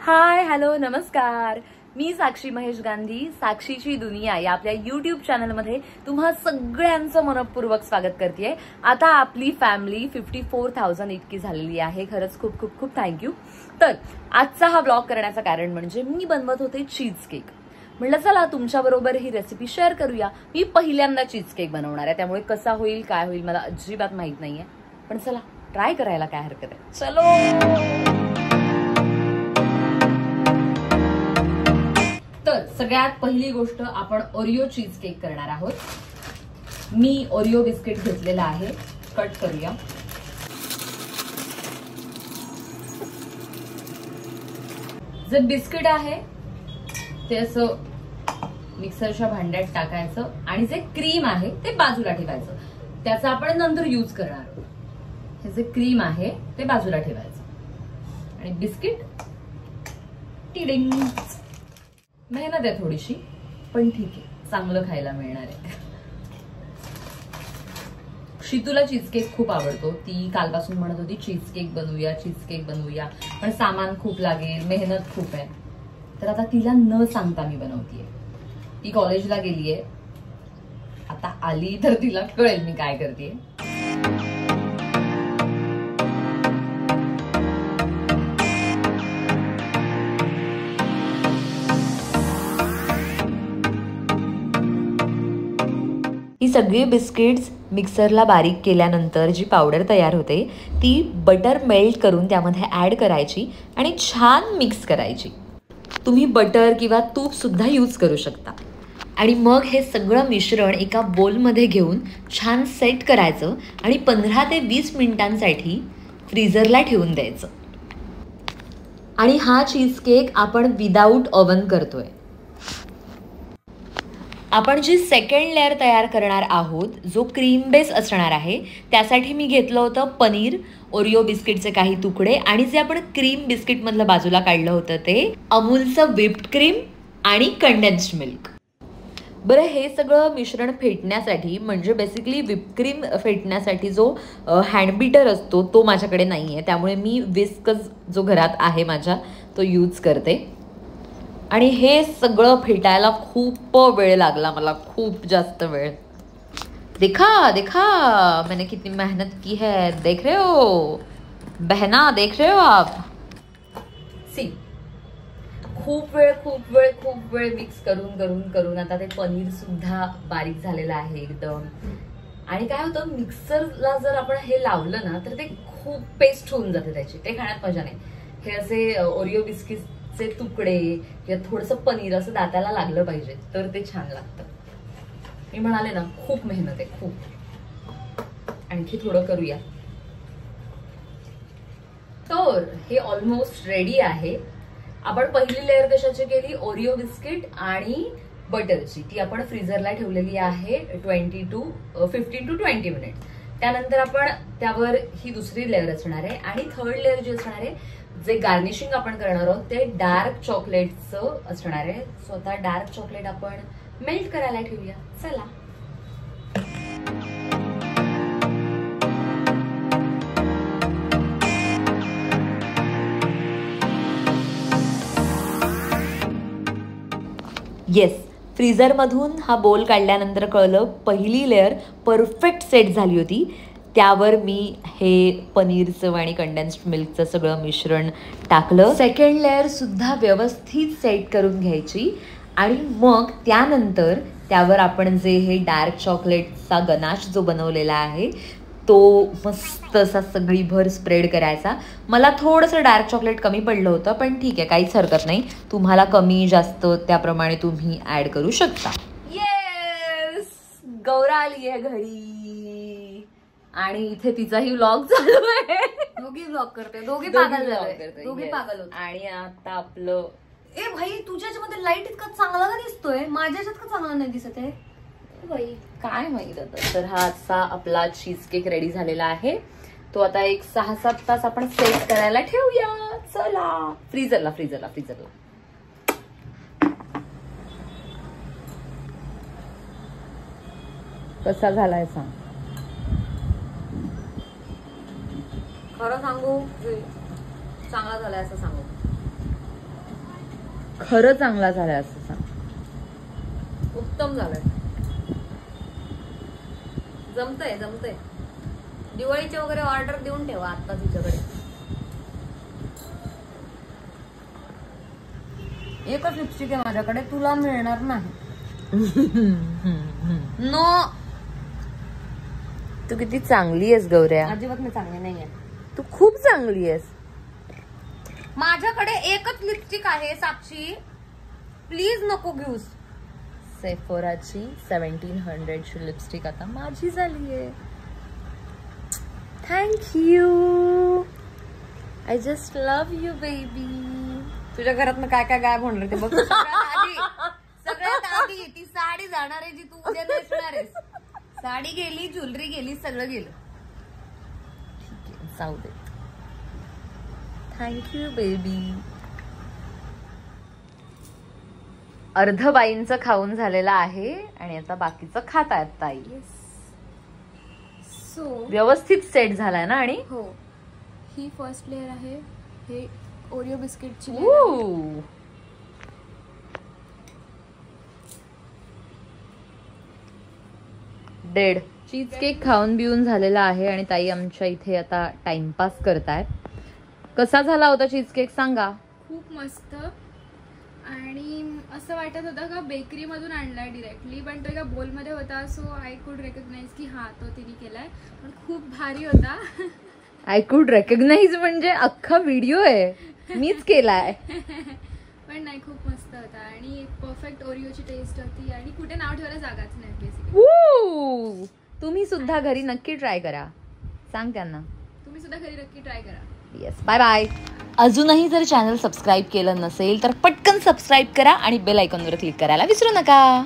Hi hello नमस्कार. मी साक्षी महेश गांधी, साक्षीची दुनिया या आपल्या YouTube चॅनलमध्ये तुम्हा सगळ्यांचं मनपूर्वक स्वागत करतेय. आता आपली फॅमिली 54,000 इतकी झालेली आहे. खरंच खूप खूप खूप थँक्यू. तर आजचा हा ब्लॉग करण्याचं कारण म्हणजे मी बनवत होते चीज केक. म्हटलं चला तुमच्याबरोबर ही रेसिपी शेअर करूया. मी पहिल्यांदा चीज केक बनवणार आहे, त्यामुळे कसा होईल काय होईल मला अजिबात माहित नाहीये, पण चला ट्राय करायला काय हरकत आहे. चलो. तर सगळ्यात पहिली गोष्ट आपण ओरिओ चीज केक करणार आहोत. मी ओरिओ बिस्किट घेतलेला आहे, कट करूया. जे बिस्किट आहे ते असं मिक्सरच्या भांड्यात टाकायचं आणि जे क्रीम आहे ते बाजूला ठेवायचं. त्याचा आपण नंतर यूज करणार आहोत. हे जे क्रीम आहे ते बाजूला ठेवायचं आणि बिस्किट टिडिंग. मेहनत आहे थोडीशी, पण ठीक आहे, चांगलं खायला मिळणार आहे. शीतूला चीज केक खूप आवडतो. ती कालपासून म्हणत होती चीज केक बनवूया, चीज केक बनवूया, पण सामान खूप लागेल, मेहनत खूप आहे. तर आता तिला न सांगता मी बनवतीये. ती कॉलेजला गेलीये, आता आली तर तिला कळेल मी काय करतेय. ही सगळी बिस्किट्स मिक्सरला बारीक केल्यानंतर जी पावडर तयार होते ती बटर मेल्ट करून त्यामध्ये ॲड करायची आणि छान मिक्स करायची. तुम्ही बटर किंवा तूपसुद्धा यूज करू शकता. आणि मग हे सगळं मिश्रण एका बोलमध्ये घेऊन छान सेट करायचं आणि 15 ते 20 मिनिटांसाठी फ्रीझरला ठेवून द्यायचं. आणि हा चीज केक आपण विदाऊट ओव्हन करतोय. आपण जी सेकंड लेअर तयार करणार आहोत जो क्रीम बेस असणार आहे, त्यासाठी मी घेतलं होतं पनीर, ओरिओ बिस्किटचे काही तुकडे आणि जे आपण क्रीम बिस्किटमधलं बाजूला काढलं होतं ते अमूलचं व्हिप्ड क्रीम आणि कंडेन्स्ड मिल्क. बरं, हे सगळं मिश्रण फेटण्यासाठी म्हणजे बेसिकली व्हिप क्रीम फेटण्यासाठी जो हँड बीटर असतो तो माझ्याकडे नाही आहे, त्यामुळे मी विस्कच जो घरात आहे माझ्या तो यूज करते. आणि हे सगळं फेटायला खूप वेळ लागला मला, खूप जास्त वेळ. देखा देखा मैंने कितनी मेहनत की है, देख रहे हो बहना, देख रहे हो आप. सी खूप वेळ मिक्स करून आता ते पनीर सुद्धा बारीक झालेलं आहे एकदम. आणि काय होतं, मिक्सरला जर आपण हे लावलं ना तर ते खूप पेस्ट होऊन जाते त्याची, ते खाण्यात मजा नाही. हे असे ओरिओ बिस्किटचे तुकडे किंवा थोडंसं पनीर असं दाताला लागलं पाहिजे तर ते छान लागतं. मी म्हणाले ना खूप मेहनत आहे खूप. आणखी थोडं करूया. तर हे ऑलमोस्ट रेडी आहे. आपण पहिली लेअर कशाची केली, ओरिओ बिस्किट आणि बटरची. ती आपण फ्रीझरला ठेवलेली आहे 15 to 20 मिनिट. त्यानंतर आपण त्यावर ही दुसरी लेअर असणार आहे आणि थर्ड लेअर जी असणार आहे, जे गार्निशिंग आपण करणार आहोत ते डार्क चॉकलेटचं असणार आहे. सो आता डार्क चॉकलेट आपण मेल्ट करायला ठेवूया. चला. येस, फ्रीझरमधून हा बोल काढल्यानंतर कळलं पहिली लेअर परफेक्ट सेट झाली होती. त्यावर मी हे पनीरचं आणि कंडेन्स्ड मिल्कचं सगळं मिश्रण टाकलं. सेकंड लेअरसुद्धा व्यवस्थित सेट करून घ्यायची आणि मग त्यानंतर त्यावर आपण जे हे डार्क चॉकलेटचा गनाश जो बनवलेला आहे तो मस्त असा सगळीभर स्प्रेड करायचा. मला थोडंसं डार्क चॉकलेट कमी पडलं होतं, पण ठीक आहे, काहीच हरकत नाही. तुम्हाला कमी जास्त त्याप्रमाणे तुम्ही ॲड करू शकता. येस, गौरा आली आहे घरी आणि इथे तिचाही व्लॉग चालू आहे. दोघी व्लॉग करते, दोघी पागल होत. आणि आता आपलं ए भाई, तुझ्या ह्याच्यामध्ये लाईट इतका चांगला का दिसतोय, माझ्या ह्याच्यात का चांगला नाही दिसत आहे बाई, काय माहित आता. तर हा असा आपला चीज केक रेडी झालेला आहे. तो आता एक 6-7 तास आपण सेट करायला ठेवूया. चला फ्रीझरला. कसा झालाय सांग. खरं सांगू, चांगला झालाय असं सांगू. खरं चांगला झालाय असं सांग. उत्तम झालंय. जमतंय जमतंय. दिवाळीची वगैरे ऑर्डर देऊन ठेवा आता तुझ्याकडे. एकच लिपस्टिक आहे माझ्याकडे, तुला मिळणार नाही. नो. तू किती चांगली आहेस गौऱ्या. अजिबात मी चांगली नाहीये. तू खूप चांगली आहेस. माझ्याकडे एकच लिपस्टिक आहे साक्षी, प्लीज नको घेऊस. सेफोराची 1700 ची लिपस्टिक आता माझी झालीये. Thank you. I just love you baby. तुझ्या घरात काय काय गायब होणार ते बघ. सगळ्यात आधी ती साडी जाणार आहे जी तू उद्या नेसणार आहेस. साडी गेली, ज्वेलरी गेली, सगळं गेलं. ठीक आहे, जाऊ दे. Thank you baby. अर्ध बाईंचं खाऊन झालेलं आहे आणि आता बाकीचं खात आहेत ताई. सो व्यवस्थित सेट झालाय ना. आणि हो, ही फर्स्ट लेअर आहे. हे ओरिओ बिस्किटची ऊ. डेड चीज केक खाऊन बिऊन झालेला आहे आणि ताई आमच्या इथे आता टाइमपास करतायत. कसा झाला होता चीज केक सांगा. खूप मस्त. आणि असं वाटत होतं का बेकरी मधून आणलाय डिरेक्टली, पण तो एका बोल मध्ये होता. सो आय कुड रेकग्नाइज की हा तो तिने केलाय. पण खूप भारी होता. आय कुड रेकग्नाइज म्हणजे अख्खा व्हिडिओ आहे, मीच केलाय. पण नाही, खूप मस्त होता आणि एक परफेक्ट ओरिओची टेस्ट होती आणि कुठे नाव ठेवायला जागाच नाही बेसिकली. तुम्ही सुद्धा घरी नक्की ट्राय करा. सांग त्यांना. तुम्ही सुद्धा घरी नक्की ट्राय करा. Yes, bye bye. अजूनही जर चॅनल सबस्क्राईब केलं नसेल तर पटकन सबस्क्राईब करा आणि बेल आयकॉनवर क्लिक करायला विसरू नका.